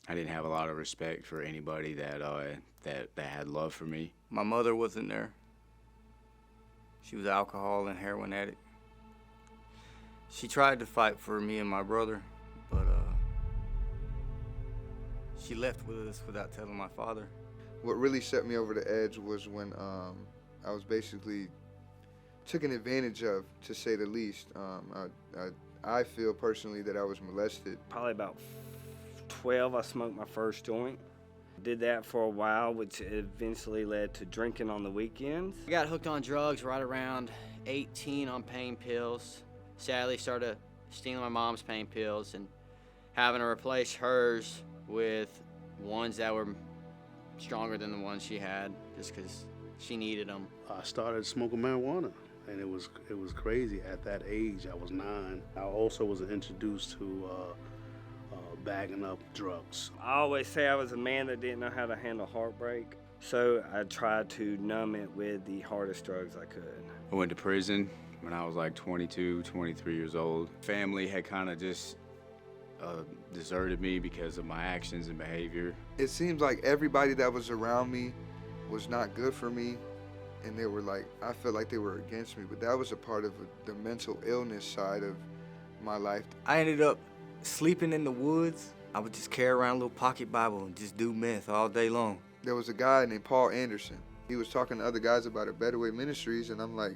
I didn't have a lot of respect for anybody that had love for me. My mother wasn't there. She was an alcohol and heroin addict. She tried to fight for me and my brother, but she left with us without telling my father. What really set me over the edge was when I was basically taken advantage of, to say the least. I feel personally that I was molested. Probably about 12, I smoked my first joint. Did that for a while, which eventually led to drinking on the weekends. I got hooked on drugs right around 18 on pain pills. Sadly, started stealing my mom's pain pills and having to replace hers with ones that were stronger than the ones she had, just because she needed them. I started smoking marijuana, and it was crazy. At that age, I was 9. I also was introduced to bagging up drugs. I always say I was a man that didn't know how to handle heartbreak, so I tried to numb it with the hardest drugs I could. I went to prison when I was like 22, 23 years old. Family had kind of just deserted me because of my actions and behavior. It seems like everybody that was around me was not good for me, and they were like, I felt like they were against me, but that was a part of the mental illness side of my life. I ended up sleeping in the woods. I would just carry around a little pocket Bible and just do meth all day long. There was a guy named Paul Anderson. He was talking to other guys about a Better Way Ministries, and I'm like,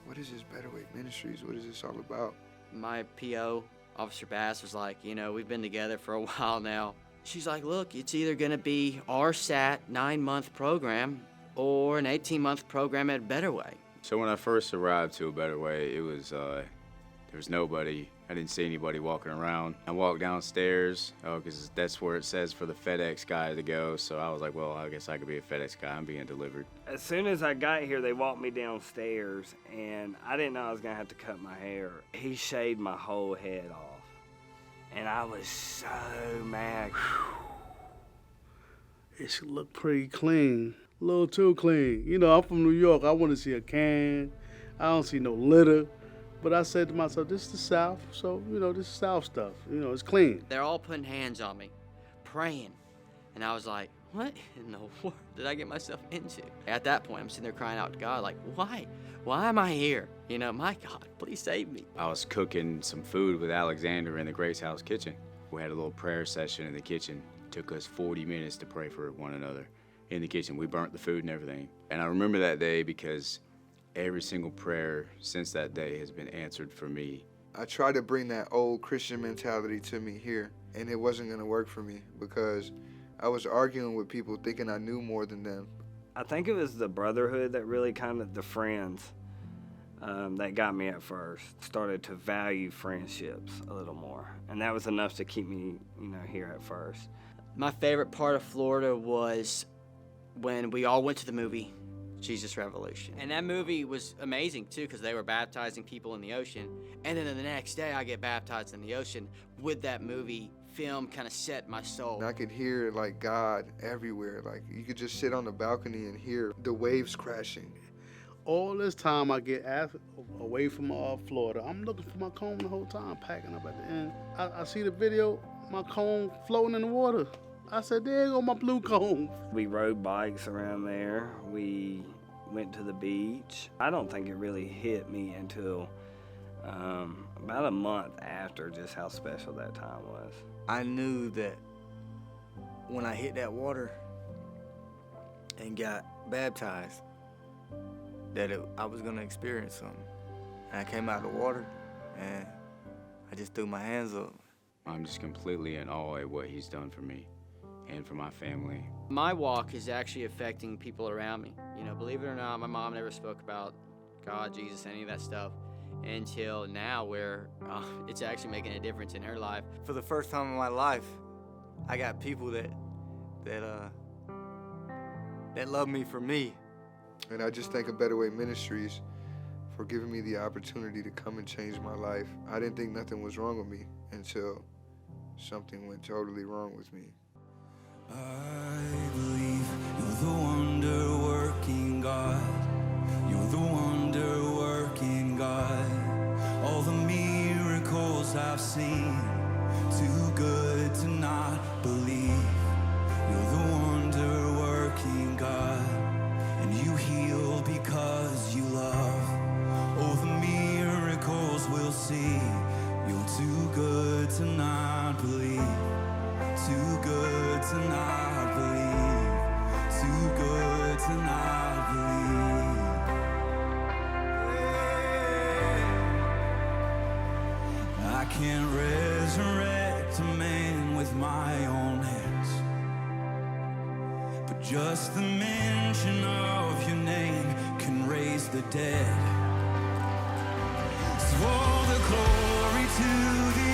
what is this Better Way Ministries? What is this all about? My PO, Officer Bass, was like, you know, we've been together for a while now. She's like, look, it's either going to be our SAT 9-month program or an 18-month program at Better Way. So when I first arrived to a Better Way, it was there was nobody. I didn't see anybody walking around. I walked downstairs, because that's where it says for the FedEx guy to go. So I was like, well, I guess I could be a FedEx guy. I'm being delivered. As soon as I got here, they walked me downstairs, and I didn't know I was gonna have to cut my hair. He shaved my whole head off, and I was so mad. It should look pretty clean, a little too clean. You know, I'm from New York. I want to see a can. I don't see no litter. But I said to myself, this is the South, so, you know, this is South stuff. You know, it's clean. They're all putting hands on me, praying. And I was like, what in the world did I get myself into? At that point, I'm sitting there crying out to God, like, why? Why am I here? You know, my God, please save me. I was cooking some food with Alexander in the Grace House kitchen. We had a little prayer session in the kitchen. It took us 40 minutes to pray for one another in the kitchen. We burnt the food and everything. And I remember that day because every single prayer since that day has been answered for me. I tried to bring that old Christian mentality to me here, and it wasn't going to work for me because I was arguing with people thinking I knew more than them. I think it was the Brotherhood that really kind of, the friends that got me at first, started to value friendships a little more. And that was enough to keep me, you know, here at first. My favorite part of Florida was when we all went to the movie Jesus Revolution. And that movie was amazing too, because they were baptizing people in the ocean. And then the next day I get baptized in the ocean. With that movie, film kind of set my soul. And I could hear like God everywhere. Like you could just sit on the balcony and hear the waves crashing. All this time I get away from Florida, I'm looking for my comb the whole time, packing up at the end. I see the video, my comb floating in the water. I said, there go my blue comb. We rode bikes around there. We went to the beach. I don't think it really hit me until about a month after just how special that time was. I knew that when I hit that water and got baptized, that I was gonna experience something. And I came out of the water and I just threw my hands up. I'm just completely in awe at what he's done for me and for my family. My walk is actually affecting people around me. You know, believe it or not, my mom never spoke about God, Jesus, any of that stuff until now, where it's actually making a difference in her life. For the first time in my life, I got people that love me for me. And I just thank a Better Way Ministries for giving me the opportunity to come and change my life. I didn't think nothing was wrong with me until something went totally wrong with me. I believe you're the wonder-working God. You're the wonder-working God. All the miracles I've seen, too good to not believe. too good to not believe, too good to not believe. I can't resurrect a man with my own hands, but just the mention of your name can raise the dead. So all the glory to the